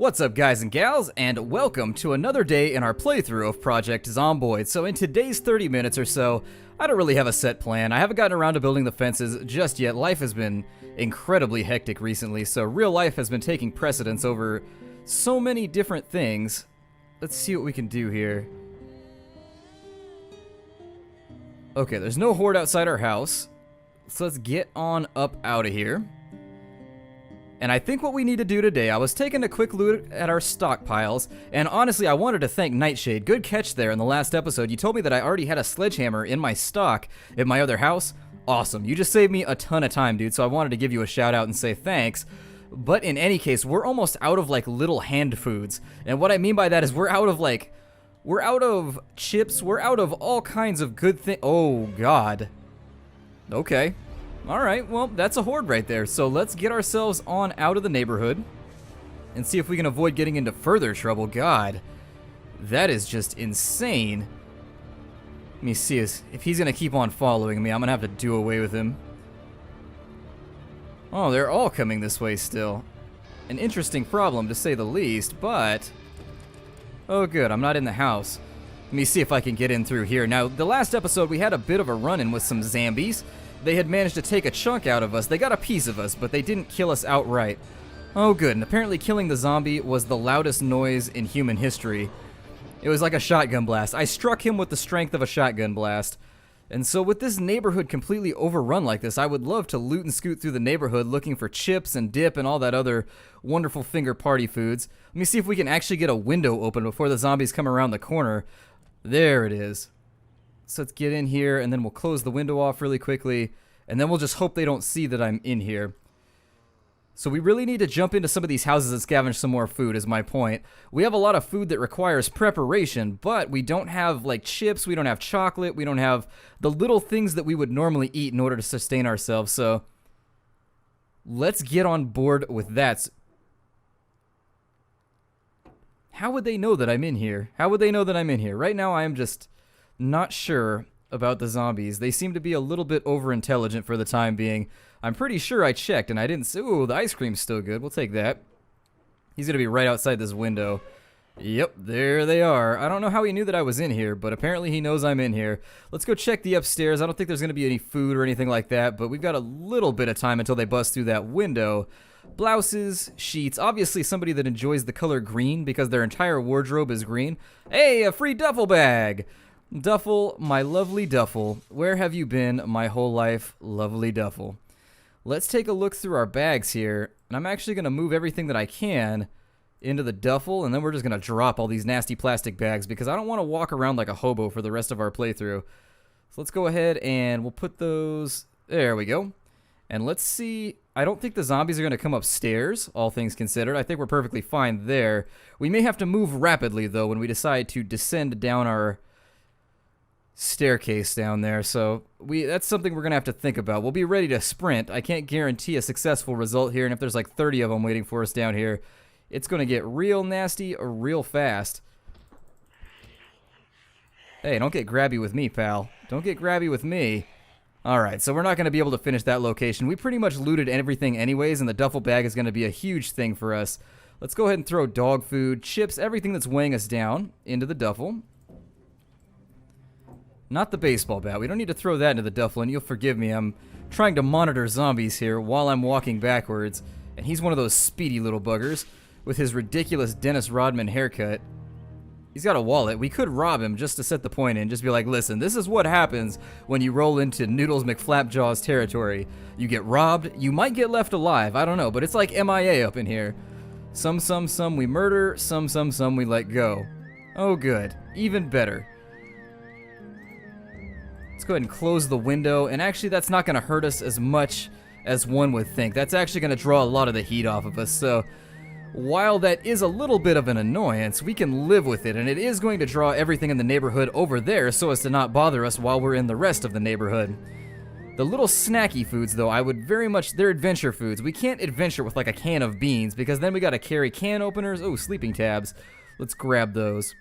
What's up, guys and gals, and welcome to another day in our playthrough of Project Zomboid. So in today's 30 minutes or so, I don't really have a set plan. I haven't gotten around to building the fences just yet. Life has been incredibly hectic recently, so real life has been taking precedence over so many different things. Let's see what we can do here. Okay, there's no horde outside our house, so let's get on up out of here. And I think what we need to do today, I was taking a quick look at our stockpiles, and honestly, I wanted to thank Nightshade. Good catch there in the last episode. You told me that I already had a sledgehammer in my stock at my other house. Awesome. You just saved me a ton of time, dude, so I wanted to give you a shout out and say thanks. But in any case, we're almost out of, like, little hand foods. And what I mean by that is we're out of chips, we're out of all kinds of good things. Oh, God. Okay. Alright, well, that's a horde right there. So let's get ourselves on out of the neighborhood and see if we can avoid getting into further trouble. God, that is just insane. Let me see if he's going to keep on following me. I'm going to have to do away with him. Oh, they're all coming this way still. An interesting problem, to say the least, but... oh, good, I'm not in the house. Let me see if I can get in through here. Now, the last episode, we had a bit of a run-in with some zombies. They had managed to take a chunk out of us. They got a piece of us, but they didn't kill us outright. Oh, good. And apparently killing the zombie was the loudest noise in human history. It was like a shotgun blast. I struck him with the strength of a shotgun blast. And so with this neighborhood completely overrun like this, I would love to loot and scoot through the neighborhood looking for chips and dip and all that other wonderful finger party foods. Let me see if we can actually get a window open before the zombies come around the corner. There it is. So let's get in here, and then we'll close the window off really quickly, and then we'll just hope they don't see that I'm in here. So we really need to jump into some of these houses and scavenge some more food, is my point. We have a lot of food that requires preparation, but we don't have, like, chips, we don't have chocolate, we don't have the little things that we would normally eat in order to sustain ourselves, so let's get on board with that. How would they know that I'm in here? How would they know that I'm in here? Right now, I am just not sure about the zombies. They seem to be a little bit over-intelligent for the time being. I'm pretty sure I checked and I didn't see... ooh, the ice cream's still good. We'll take that. He's gonna be right outside this window. Yep, there they are. I don't know how he knew that I was in here, but apparently he knows I'm in here. Let's go check the upstairs. I don't think there's gonna be any food or anything like that, but we've got a little bit of time until they bust through that window. Blouses, sheets, obviously somebody that enjoys the color green because their entire wardrobe is green. Hey, a free duffel bag! Duffel, my lovely Duffel, where have you been my whole life, lovely Duffel? Let's take a look through our bags here, and I'm actually going to move everything that I can into the duffel, and then we're just going to drop all these nasty plastic bags because I don't want to walk around like a hobo for the rest of our playthrough. So let's go ahead and we'll put those... there we go. And let's see... I don't think the zombies are going to come upstairs, all things considered. I think we're perfectly fine there. We may have to move rapidly, though, when we decide to descend down our staircase down there, so that's something we're gonna have to think about. We'll be ready to sprint. I can't guarantee a successful result here, and if there's like 30 of them waiting for us down here, it's gonna get real nasty or real fast. Hey, don't get grabby with me, pal. Don't get grabby with me. Alright, so we're not gonna be able to finish that location. We pretty much looted everything anyways, and the duffel bag is gonna be a huge thing for us. Let's go ahead and throw dog food, chips, everything that's weighing us down into the duffel. Not the baseball bat. We don't need to throw that into the duffel, and you'll forgive me. I'm trying to monitor zombies here while I'm walking backwards, and he's one of those speedy little buggers with his ridiculous Dennis Rodman haircut. He's got a wallet. We could rob him just to set the point in. Just be like, listen, this is what happens when you roll into Noodles McFlapjaw's territory. You get robbed. You might get left alive. I don't know, but it's like MIA up in here. Some we murder. Some we let go. Oh, good. Even better. Let's go ahead and close the window, and actually that's not going to hurt us as much as one would think. That's actually going to draw a lot of the heat off of us, so while that is a little bit of an annoyance, we can live with it, and it is going to draw everything in the neighborhood over there so as to not bother us while we're in the rest of the neighborhood. The little snacky foods, though, I would very much... they're adventure foods. We can't adventure with like a can of beans, because then we got to carry can openers. Oh, sleeping tabs. Let's grab those.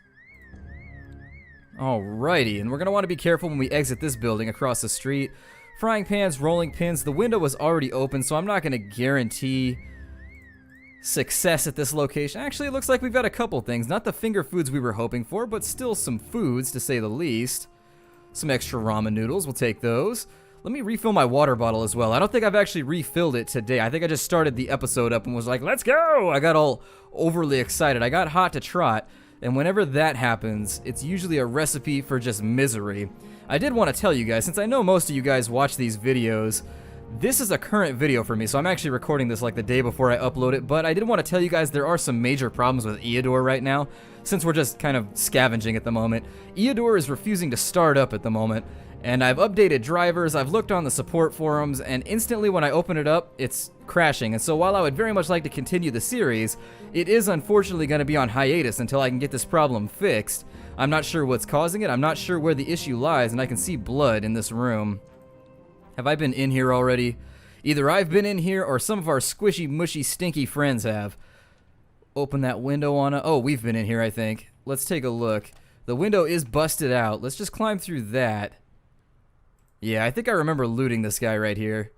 Alrighty, and we're going to want to be careful when we exit this building across the street. Frying pans, rolling pins, the window was already open, so I'm not going to guarantee success at this location. Actually, it looks like we've got a couple things. Not the finger foods we were hoping for, but still some foods, to say the least. Some extra ramen noodles, we'll take those. Let me refill my water bottle as well. I don't think I've actually refilled it today. I think I just started the episode up and was like, let's go! I got all overly excited. I got hot to trot, and whenever that happens, it's usually a recipe for just misery. I did want to tell you guys, since I know most of you guys watch these videos, this is a current video for me, so I'm actually recording this like the day before I upload it, but I did want to tell you guys there are some major problems with Eodor right now, since we're just kind of scavenging at the moment. Eodor is refusing to start up at the moment, and I've updated drivers, I've looked on the support forums, and instantly when I open it up, it's crashing. And so while I would very much like to continue the series, it is unfortunately going to be on hiatus until I can get this problem fixed. I'm not sure what's causing it, I'm not sure where the issue lies, and I can see blood in this room. Have I been in here already? Either I've been in here or some of our squishy, mushy, stinky friends have. Open that window on a... Oh, we've been in here, I think. Let's take a look. The window is busted out. Let's just climb through that. Yeah, I think I remember looting this guy right here.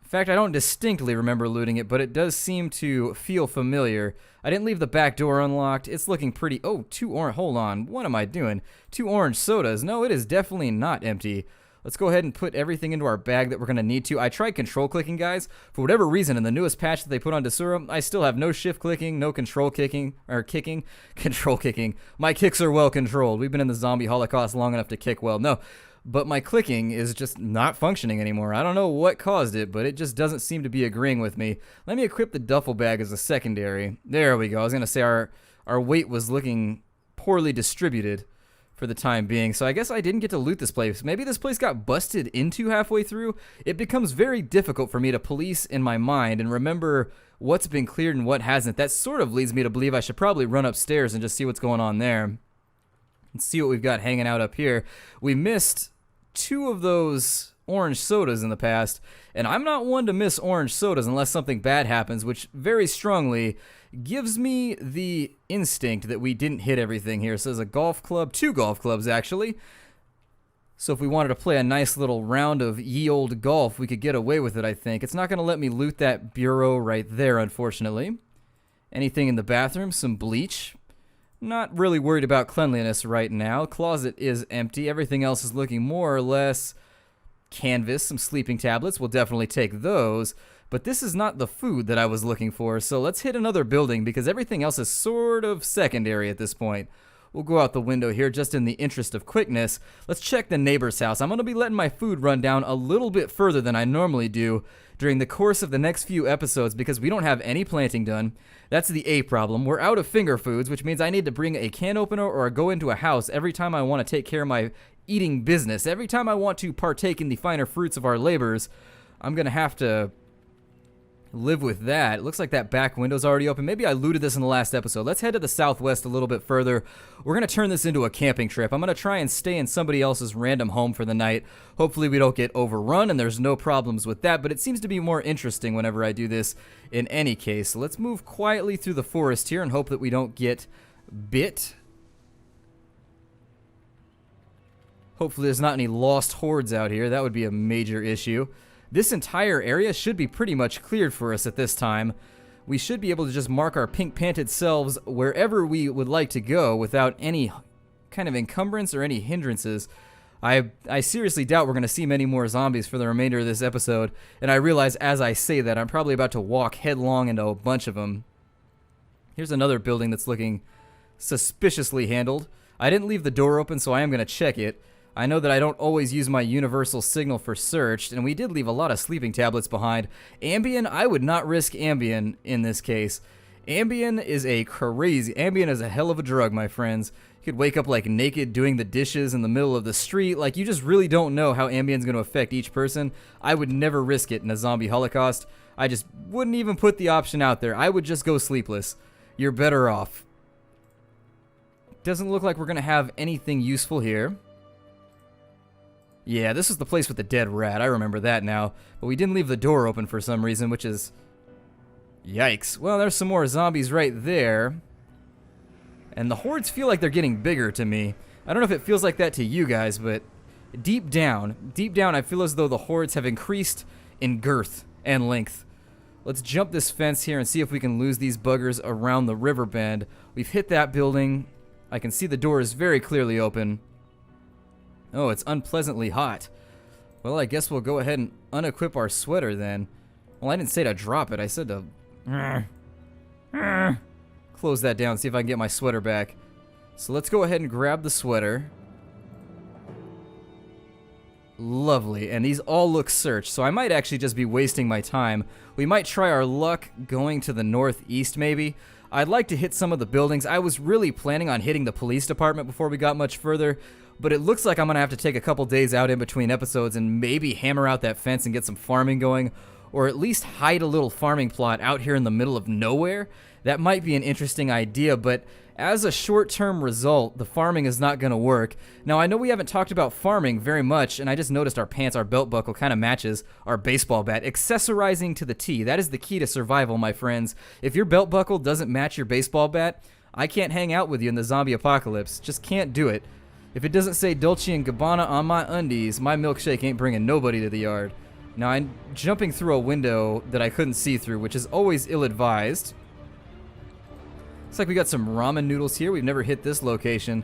In fact, I don't distinctly remember looting it, but it does seem to feel familiar. I didn't leave the back door unlocked. It's looking pretty... Oh, two orange... Hold on. What am I doing? 2 orange sodas. No, it is definitely not empty. Let's go ahead and put everything into our bag that we're going to need to. I tried control clicking, guys. For whatever reason, in the newest patch that they put on Desura, I still have no shift clicking, no control kicking, or kicking. Control kicking. My kicks are well controlled. We've been in the zombie holocaust long enough to kick well. No, but my clicking is just not functioning anymore. I don't know what caused it, but it just doesn't seem to be agreeing with me. Let me equip the duffel bag as a secondary. There we go. I was going to say our weight was looking poorly distributed for the time being, so I guess I didn't get to loot this place. Maybe this place got busted into halfway through. It becomes very difficult for me to police in my mind and remember what's been cleared and what hasn't. That sort of leads me to believe I should probably run upstairs and just see what's going on there. Let's see what we've got hanging out up here. We missed 2 of those orange sodas in the past, and I'm not one to miss orange sodas unless something bad happens, which very strongly gives me the instinct that we didn't hit everything here. So there's a golf club, 2 golf clubs actually. So if we wanted to play a nice little round of ye olde golf, we could get away with it, I think. It's not going to let me loot that bureau right there, unfortunately. Anything in the bathroom? Some bleach. Not really worried about cleanliness right now. Closet is empty. Everything else is looking more or less canvas. Some sleeping tablets. We'll definitely take those. But this is not the food that I was looking for, so let's hit another building because everything else is sort of secondary at this point. We'll go out the window here just in the interest of quickness. Let's check the neighbor's house. I'm going to be letting my food run down a little bit further than I normally do during the course of the next few episodes because we don't have any planting done. That's the A problem. We're out of finger foods, which means I need to bring a can opener or go into a house every time I want to take care of my eating business. Every time I want to partake in the finer fruits of our labors, I'm going to have to live with that. It looks like that back window's already open. Maybe I looted this in the last episode. Let's head to the southwest a little bit further. We're going to turn this into a camping trip. I'm going to try and stay in somebody else's random home for the night. Hopefully we don't get overrun and there's no problems with that, but it seems to be more interesting whenever I do this in any case. So let's move quietly through the forest here and hope that we don't get bit. Hopefully there's not any lost hordes out here. That would be a major issue. This entire area should be pretty much cleared for us at this time. We should be able to just mark our pink-panted selves wherever we would like to go without any kind of encumbrance or any hindrances. I seriously doubt we're going to see many more zombies for the remainder of this episode, and I realize as I say that I'm probably about to walk headlong into a bunch of them. Here's another building that's looking suspiciously handled. I didn't leave the door open, so I am going to check it. I know that I don't always use my universal signal for search, and we did leave a lot of sleeping tablets behind. Ambien, I would not risk Ambien in this case. Ambien is Ambien is a hell of a drug, my friends. You could wake up like naked doing the dishes in the middle of the street. Like, you just really don't know how Ambien's going to affect each person. I would never risk it in a zombie holocaust. I just wouldn't even put the option out there. I would just go sleepless. You're better off. Doesn't look like we're going to have anything useful here. Yeah, this is the place with the dead rat. I remember that now. But we didn't leave the door open for some reason, which is... Yikes. Well, there's some more zombies right there. And the hordes feel like they're getting bigger to me. I don't know if it feels like that to you guys, but deep down, I feel as though the hordes have increased in girth and length Let's jump this fence here and see if we can lose these buggers around the river bend. We've hit that building. I can see the door is very clearly open. Oh, it's unpleasantly hot. Well, I guess we'll go ahead and unequip our sweater then. Well, I didn't say to drop it. I said to close that down, see if I can get my sweater back. So let's go ahead and grab the sweater. Lovely, and these all look searched, so I might actually just be wasting my time. We might try our luck going to the northeast maybe. I'd like to hit some of the buildings. I was really planning on hitting the police department before we got much further, but it looks like I'm gonna have to take a couple days out in between episodes and maybe hammer out that fence and get some farming going, or at least hide a little farming plot out here in the middle of nowhere. That might be an interesting idea, but as a short-term result, the farming is not going to work. Now, I know we haven't talked about farming very much, and I just noticed our pants, our belt buckle kind of matches our baseball bat. Accessorizing to the T. That is the key to survival, my friends. If your belt buckle doesn't match your baseball bat, I can't hang out with you in the zombie apocalypse. Just can't do it. If it doesn't say Dolce & Gabbana on my undies, my milkshake ain't bringing nobody to the yard. Now, I'm jumping through a window that I couldn't see through, which is always ill-advised. Looks like we got some ramen noodles here. We've never hit this location.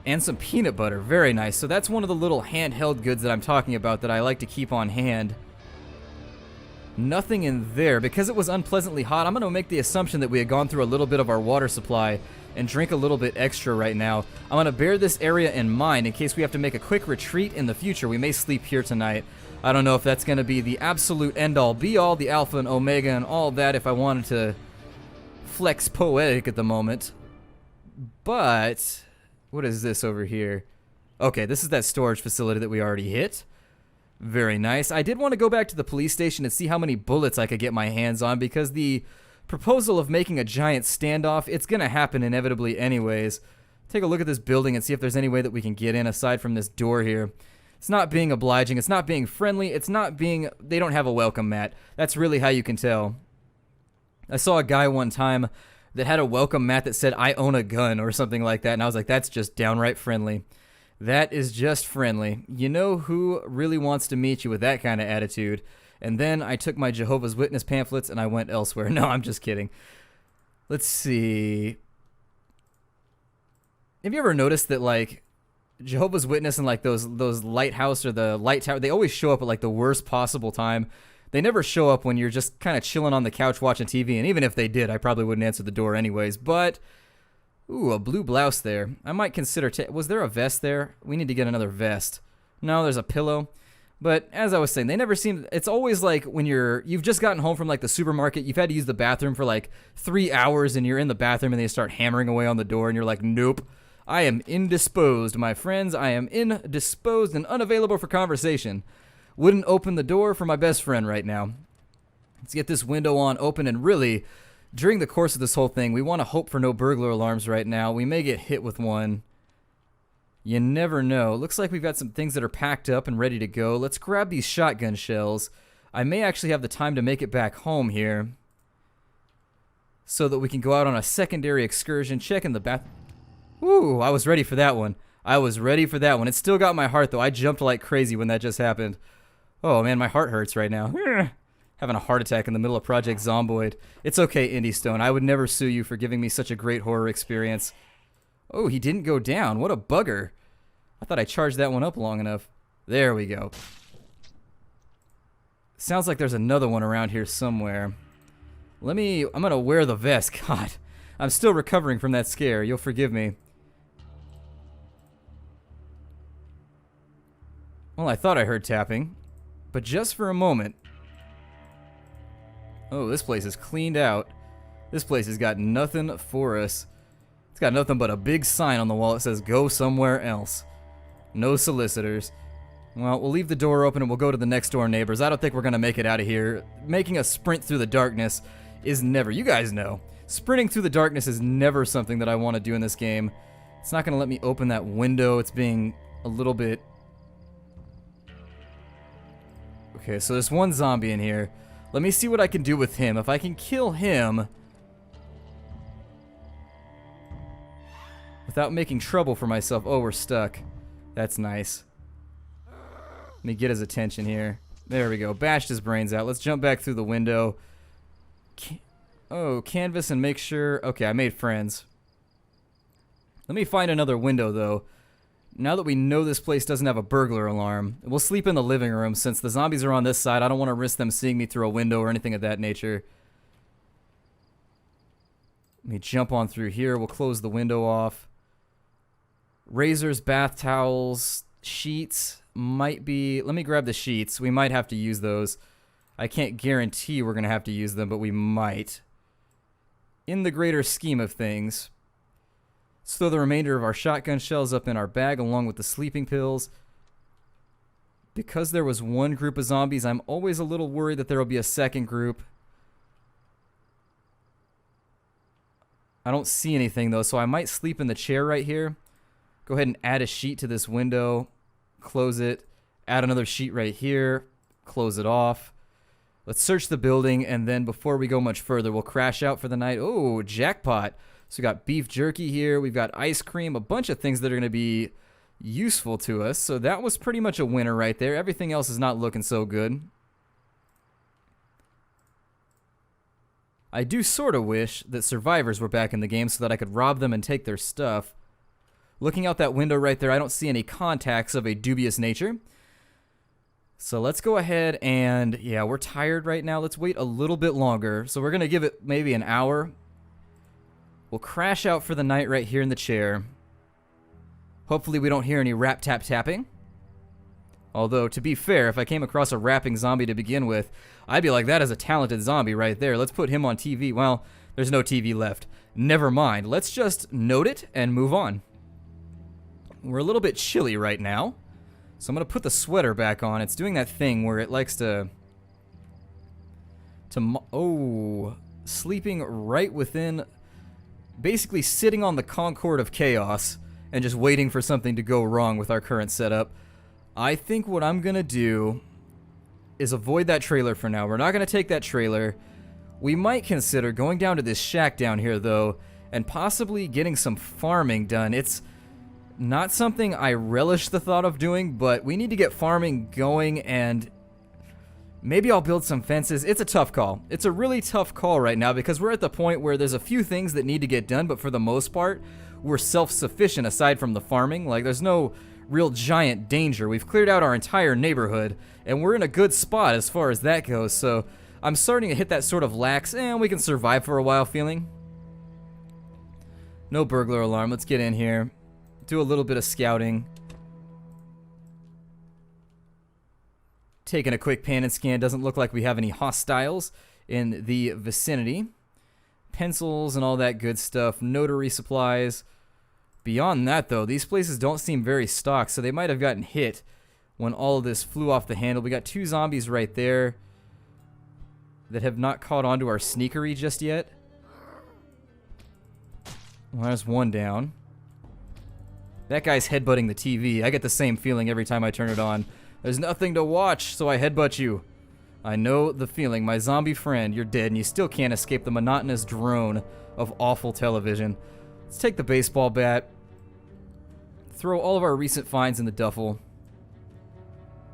And some peanut butter. Very nice. So that's one of the little handheld goods that I'm talking about that I like to keep on hand. Nothing in there. Because it was unpleasantly hot, I'm going to make the assumption that we had gone through a little bit of our water supply and drink a little bit extra right now. I'm going to bear this area in mind in case we have to make a quick retreat in the future. We may sleep here tonight. I don't know if that's going to be the absolute end-all, be-all, the alpha and omega and all that if I wanted to flex poetic at the moment. But what is this over here? Okay, this is that storage facility that we already hit. Very nice. I did want to go back to the police station and see how many bullets I could get my hands on, because the proposal of making a giant standoff, it's gonna happen inevitably anyways. Take a look at this building and see if there's any way that we can get in aside from this door here. It's not being obliging, it's not being friendly, it's not being... They don't have a welcome mat. That's really how you can tell. I saw a guy one time that had a welcome mat that said, "I own a gun," or something like that, and I was like, that's just downright friendly. That is just friendly. You know who really wants to meet you with that kind of attitude? And then I took my Jehovah's Witness pamphlets and I went elsewhere. No, I'm just kidding. Let's see. Have you ever noticed that, like, Jehovah's Witness and, like, those lighthouse or the light tower, they always show up at, like, the worst possible time? They never show up when you're just kind of chilling on the couch watching TV, and even if they did, I probably wouldn't answer the door anyways, but... Ooh, a blue blouse there. I might consider... Was there a vest there? We need to get another vest. No, there's a pillow. But as I was saying, they never seem... It's always like when you've just gotten home from, like, the supermarket, you've had to use the bathroom for, like, 3 hours, and you're in the bathroom, and they start hammering away on the door, and you're like, nope. I am indisposed, my friends. I am indisposed and unavailable for conversation. Wouldn't open the door for my best friend right now. Let's get this window on open, and really, during the course of this whole thing, we want to hope for no burglar alarms right now. We may get hit with one. You never know. Looks like we've got some things that are packed up and ready to go. Let's grab these shotgun shells. I may actually have the time to make it back home here so that we can go out on a secondary excursion, check in the bath. Ooh, I was ready for that one. I was ready for that one. It still got my heart, though. I jumped like crazy when that just happened. Oh, man, my heart hurts right now. Having a heart attack in the middle of Project Zomboid. It's okay, Indie Stone. I would never sue you for giving me such a great horror experience. Oh, he didn't go down. What a bugger. I thought I charged that one up long enough. There we go. Sounds like there's another one around here somewhere. I'm gonna wear the vest. God, I'm still recovering from that scare. You'll forgive me. Well, I thought I heard tapping, but just for a moment. Oh, this place is cleaned out. This place has got nothing for us. It's got nothing but a big sign on the wall that says, "Go somewhere else." No solicitors. Well, we'll leave the door open and we'll go to the next door neighbors. I don't think we're going to make it out of here. Making a sprint through the darkness is never, you guys know, sprinting through the darkness is never something that I want to do in this game. It's not going to let me open that window. It's being a little bit... Okay, so there's one zombie in here. Let me see what I can do with him. If I can kill him without making trouble for myself. Oh, we're stuck. That's nice. Let me get his attention here. There we go. Bashed his brains out. Let's jump back through the window. Oh, canvas and make sure. Okay, I made friends. Let me find another window, though. Now that we know this place doesn't have a burglar alarm, we'll sleep in the living room since the zombies are on this side. I don't want to risk them seeing me through a window or anything of that nature. Let me jump on through here. We'll close the window off. Razors, bath towels, sheets might be... Let me grab the sheets. We might have to use those. I can't guarantee we're going to have to use them, but we might. In the greater scheme of things. Let's throw the remainder of our shotgun shells up in our bag along with the sleeping pills. Because there was one group of zombies, I'm always a little worried that there will be a second group. I don't see anything, though, so I might sleep in the chair right here. Go ahead and add a sheet to this window. Close it. Add another sheet right here. Close it off. Let's search the building, and then before we go much further, we'll crash out for the night. Oh, jackpot. So we got beef jerky here. We've got ice cream. A bunch of things that are going to be useful to us. So that was pretty much a winner right there. Everything else is not looking so good. I do sort of wish that survivors were back in the game so that I could rob them and take their stuff. Looking out that window right there, I don't see any contacts of a dubious nature. So let's go ahead and, yeah, we're tired right now. Let's wait a little bit longer. So we're going to give it maybe an hour. We'll crash out for the night right here in the chair. Hopefully we don't hear any rap-tap-tapping. Although, to be fair, if I came across a rapping zombie to begin with, I'd be like, that is a talented zombie right there. Let's put him on TV. Well, there's no TV left. Never mind. Let's just note it and move on. We're a little bit chilly right now. So I'm going to put the sweater back on. It's doing that thing where it likes to sleeping right within, basically sitting on the Concord of Chaos and just waiting for something to go wrong with our current setup. I think what I'm going to do is avoid that trailer for now. We're not going to take that trailer. We might consider going down to this shack down here, though, and possibly getting some farming done. It's not something I relish the thought of doing, but we need to get farming going, and maybe I'll build some fences. It's a tough call. It's a really tough call right now because we're at the point where there's a few things that need to get done, but for the most part, we're self-sufficient aside from the farming. Like, there's no real giant danger. We've cleared out our entire neighborhood, and we're in a good spot as far as that goes, so I'm starting to hit that sort of lax, and we can survive for a while feeling. No burglar alarm. Let's get in here. Do a little bit of scouting. Taking a quick pan and scan. Doesn't look like we have any hostiles in the vicinity. Pencils and all that good stuff. Notary supplies. Beyond that, though, these places don't seem very stocked, so they might have gotten hit when all of this flew off the handle. We got two zombies right there that have not caught on to our sneakery just yet. Well, there's one down. That guy's headbutting the TV. I get the same feeling every time I turn it on. There's nothing to watch, so I headbutt you. I know the feeling. My zombie friend, you're dead, and you still can't escape the monotonous drone of awful television. Let's take the baseball bat. Throw all of our recent finds in the duffel.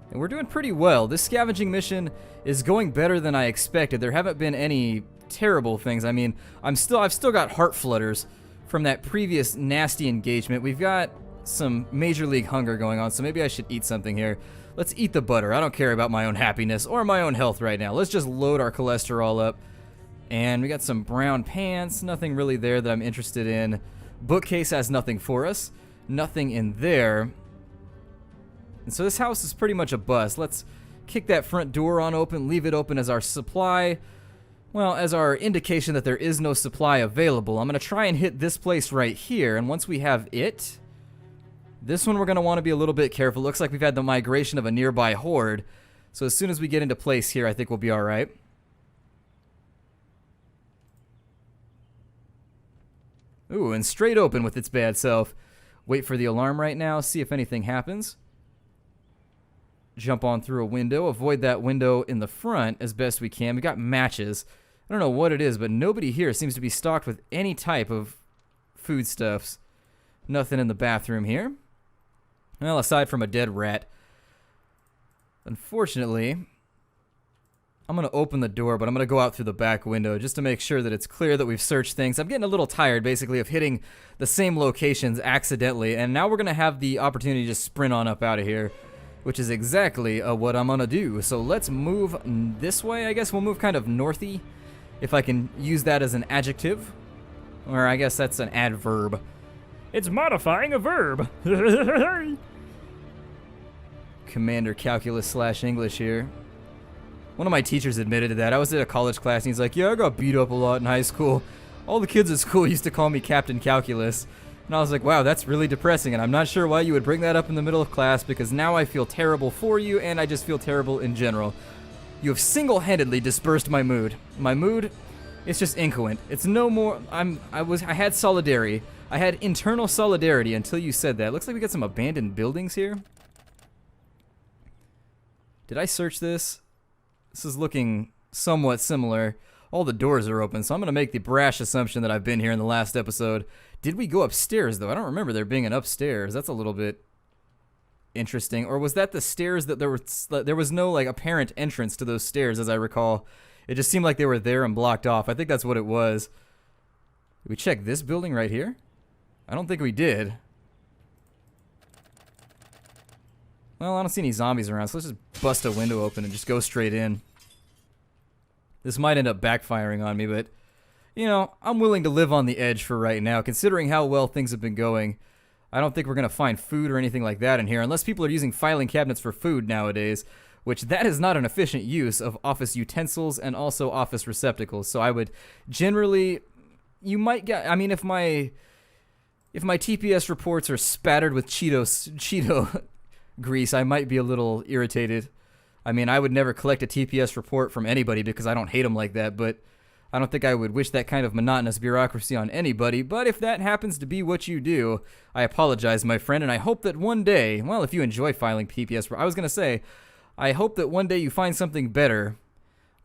And we're doing pretty well. This scavenging mission is going better than I expected. There haven't been any terrible things. I mean, I've still got heart flutters from that previous nasty engagement. We've got some Major League hunger going on, so maybe I should eat something here. Let's eat the butter. I don't care about my own happiness or my own health right now. Let's just load our cholesterol up. And we got some brown pants. Nothing really there that I'm interested in. Bookcase has nothing for us. Nothing in there. And so this house is pretty much a bust. Let's kick that front door on open, leave it open as our supply. Well, as our indication that there is no supply available. I'm going to try and hit this place right here. And once we have it, this one we're going to want to be a little bit careful. Looks like we've had the migration of a nearby horde. So as soon as we get into place here, I think we'll be all right. Ooh, and straight open with its bad self. Wait for the alarm right now, see if anything happens. Jump on through a window, avoid that window in the front as best we can. We got matches. I don't know what it is, but nobody here seems to be stocked with any type of foodstuffs. Nothing in the bathroom here. Well, aside from a dead rat. Unfortunately, I'm going to open the door, but I'm going to go out through the back window just to make sure that it's clear that we've searched things. I'm getting a little tired, basically, of hitting the same locations accidentally, and now we're going to have the opportunity to just sprint on up out of here, which is exactly what I'm going to do. So let's move this way, I guess. We'll move kind of northy, if I can use that as an adjective. Or I guess that's an adverb. It's modifying a verb. Commander Calculus / English here. One of my teachers admitted to that. I was at a college class and he's like, yeah, I got beat up a lot in high school. All the kids at school used to call me Captain Calculus. And I was like, wow, that's really depressing. And I'm not sure why you would bring that up in the middle of class, because now I feel terrible for you and I just feel terrible in general. You have single-handedly dispersed my mood. My mood, it's just incoherent. It's no more, I had solidarity. I had internal solidarity until you said that. Looks like we got some abandoned buildings here. Did I search this? This is looking somewhat similar. All the doors are open, so I'm going to make the brash assumption that I've been here in the last episode. Did we go upstairs, though? I don't remember there being an upstairs. That's a little bit interesting. Or was that the stairs that there was no, like, apparent entrance to those stairs, as I recall? It just seemed like they were there and blocked off. I think that's what it was. Did we check this building right here? I don't think we did. Well, I don't see any zombies around, so let's just bust a window open and just go straight in. This might end up backfiring on me, but, you know, I'm willing to live on the edge for right now, considering how well things have been going. I don't think we're going to find food or anything like that in here, unless people are using filing cabinets for food nowadays, which that is not an efficient use of office utensils and also office receptacles. So I would generally, you might get, I mean, if my TPS reports are spattered with Cheeto grease, I might be a little irritated. I mean, I would never collect a TPS report from anybody because I don't hate them like that, but I don't think I would wish that kind of monotonous bureaucracy on anybody. But if that happens to be what you do, I apologize, my friend, and I hope that one day, well, if you enjoy filing TPS, I was going to say, I hope that one day you find something better.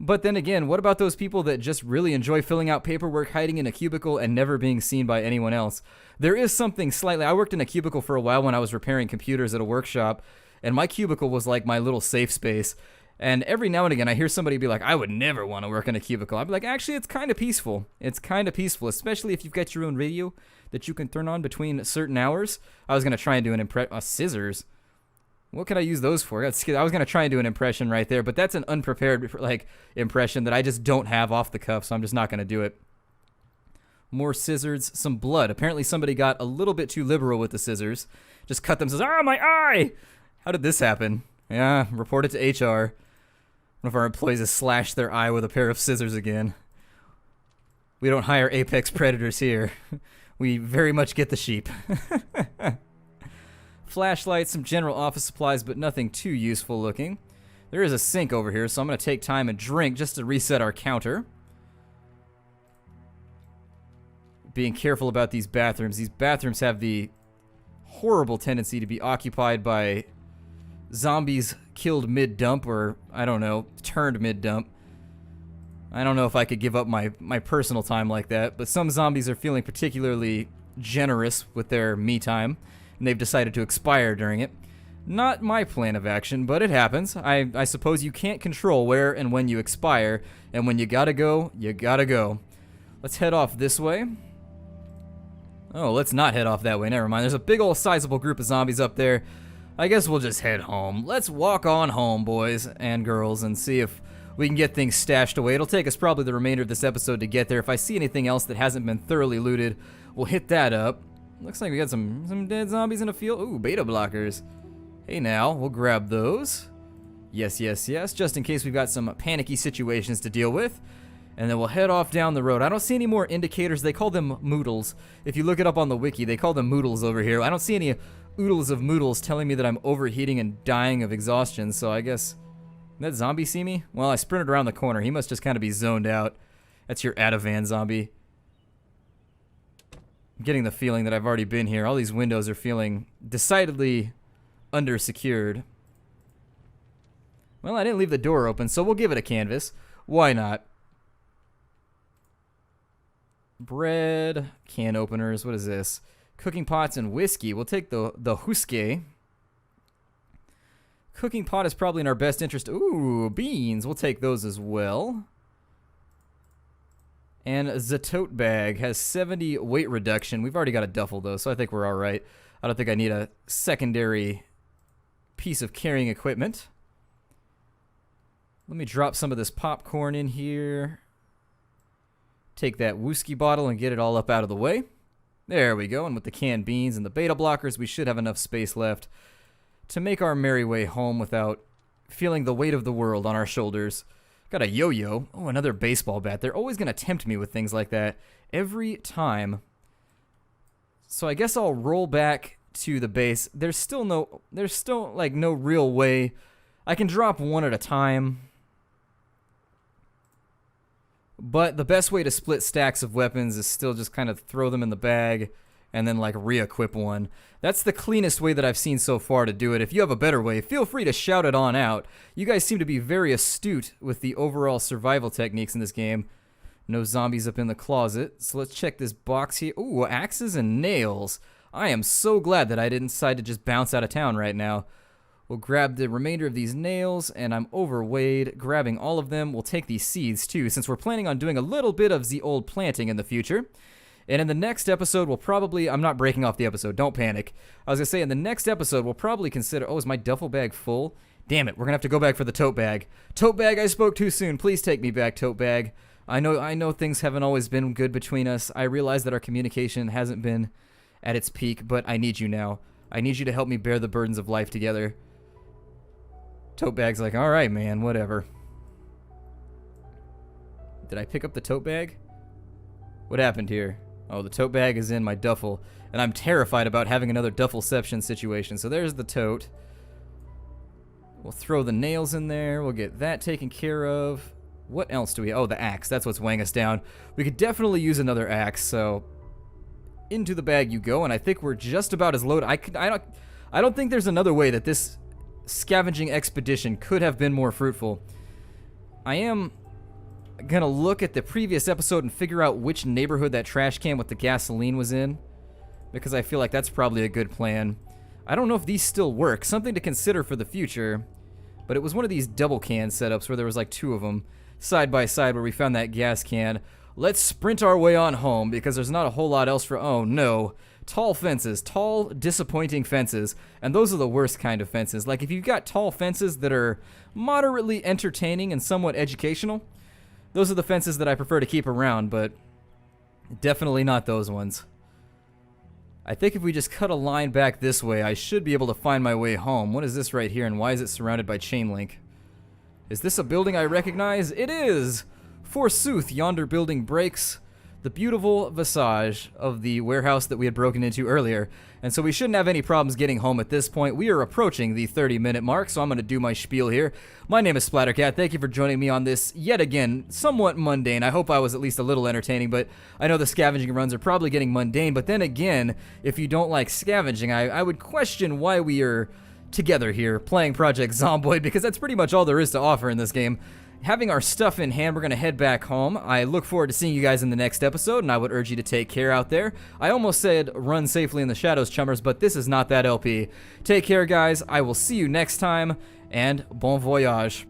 But then again, what about those people that just really enjoy filling out paperwork, hiding in a cubicle, and never being seen by anyone else? There is something slightly... I worked in a cubicle for a while when I was repairing computers at a workshop, and my cubicle was like my little safe space. And every now and again, I hear somebody be like, I would never want to work in a cubicle. I'd be like, actually, it's kind of peaceful. It's kind of peaceful, especially if you've got your own radio that you can turn on between certain hours. I was going to try and do an scissors. What could I use those for? I was going to try and do an impression right there, but that's an unprepared impression that I just don't have off the cuff, so I'm just not going to do it. More scissors, some blood. Apparently somebody got a little bit too liberal with the scissors. Just cut themselves. Ah, my eye! How did this happen? Yeah, report it to HR. One of our employees has slashed their eye with a pair of scissors again. We don't hire apex predators here. We very much get the sheep. Flashlights, some general office supplies, but nothing too useful looking. There is a sink over here, so I'm going to take time and drink just to reset our counter. Being careful about these bathrooms. These bathrooms have the horrible tendency to be occupied by zombies killed mid-dump, or, I don't know, turned mid-dump. I don't know if I could give up my personal time like that, but some zombies are feeling particularly generous with their me time, and they've decided to expire during it. Not my plan of action, but it happens. I suppose you can't control where and when you expire, and when you gotta go, you gotta go. Let's head off this way. Oh, let's not head off that way, never mind. There's a big old sizable group of zombies up there. I guess we'll just head home. Let's walk on home, boys and girls, and see if we can get things stashed away. It'll take us probably the remainder of this episode to get there. If I see anything else that hasn't been thoroughly looted, we'll hit that up. Looks like we got some dead zombies in a field. Ooh, beta blockers. Hey now, we'll grab those. Yes, yes, yes, just in case we've got some panicky situations to deal with. And then we'll head off down the road. I don't see any more indicators. They call them moodles. If you look it up on the wiki, they call them moodles over here. I don't see any oodles of moodles telling me that I'm overheating and dying of exhaustion, so I guess... Did that zombie see me? Well, I sprinted around the corner. He must just kind of be zoned out. That's your Ativan zombie. I'm getting the feeling that I've already been here. All these windows are feeling decidedly under-secured. Well, I didn't leave the door open, so we'll give it a canvas. Why not? Bread, can openers, what is this? Cooking pots and whiskey. We'll take the whiskey. Cooking pot is probably in our best interest. Ooh, beans. We'll take those as well. And the tote bag has 70 weight reduction. We've already got a duffel, though, so I think we're all right. I don't think I need a secondary piece of carrying equipment. Let me drop some of this popcorn in here. Take that whiskey bottle and get it all up out of the way. There we go. And with the canned beans and the beta blockers, we should have enough space left to make our merry way home without feeling the weight of the world on our shoulders. Got a yo-yo. Oh, another baseball bat. They're always going to tempt me with things like that every time. So I guess I'll roll back to the base. There's still like no real way. I can drop one at a time. But the best way to split stacks of weapons is still just kind of throw them in the bag and then like re-equip one. That's the cleanest way that I've seen so far to do it. If you have a better way, feel free to shout it on out. You guys seem to be very astute with the overall survival techniques in this game. No zombies up in the closet. So let's check this box here. Ooh, axes and nails. I am so glad that I didn't decide to just bounce out of town right now. We'll grab the remainder of these nails, and I'm overweight, grabbing all of them. We'll take these seeds, too, since we're planning on doing a little bit of the old planting in the future. And in the next episode, we'll probably... I'm not breaking off the episode. Don't panic. I was going to say, in the next episode, we'll probably consider... Oh, is my duffel bag full? Damn it, we're going to have to go back for the tote bag. Tote bag, I spoke too soon. Please take me back, tote bag. I know things haven't always been good between us. I realize that our communication hasn't been at its peak, but I need you now. I need you to help me bear the burdens of life together. Tote bag's like, all right, man, whatever. Did I pick up the tote bag? What happened here? Oh, the tote bag is in my duffel, and I'm terrified about having another duffelception situation. So there's the tote. We'll throw the nails in there. We'll get that taken care of. What else do we... Oh, the axe. That's what's weighing us down. We could definitely use another axe, so... Into the bag you go, and I think we're just about as loaded. I don't think there's another way that this scavenging expedition could have been more fruitful. I am gonna look at the previous episode and figure out which neighborhood that trash can with the gasoline was in, because I feel like that's probably a good plan. I don't know if these still work. Something to consider for the future. But it was one of these double can setups where there was like two of them side by side where we found that gas can. Let's sprint our way on home because there's not a whole lot else for... Oh no. Tall fences. Tall, disappointing fences. And those are the worst kind of fences. Like if you've got tall fences that are moderately entertaining and somewhat educational, those are the fences that I prefer to keep around, but definitely not those ones. I think if we just cut a line back this way, I should be able to find my way home. What is this right here, and why is it surrounded by chain link? Is this a building I recognize? It is! Forsooth, yonder building breaks the beautiful visage of the warehouse that we had broken into earlier. And so we shouldn't have any problems getting home at this point. We are approaching the 30-minute mark, so I'm going to do my spiel here. My name is Splattercat. Thank you for joining me on this, yet again, somewhat mundane. I hope I was at least a little entertaining, but I know the scavenging runs are probably getting mundane. But then again, if you don't like scavenging, I would question why we are together here playing Project Zomboid, because that's pretty much all there is to offer in this game. Having our stuff in hand, we're going to head back home. I look forward to seeing you guys in the next episode, and I would urge you to take care out there. I almost said run safely in the shadows, chummers, but this is not that LP. Take care, guys. I will see you next time, and bon voyage.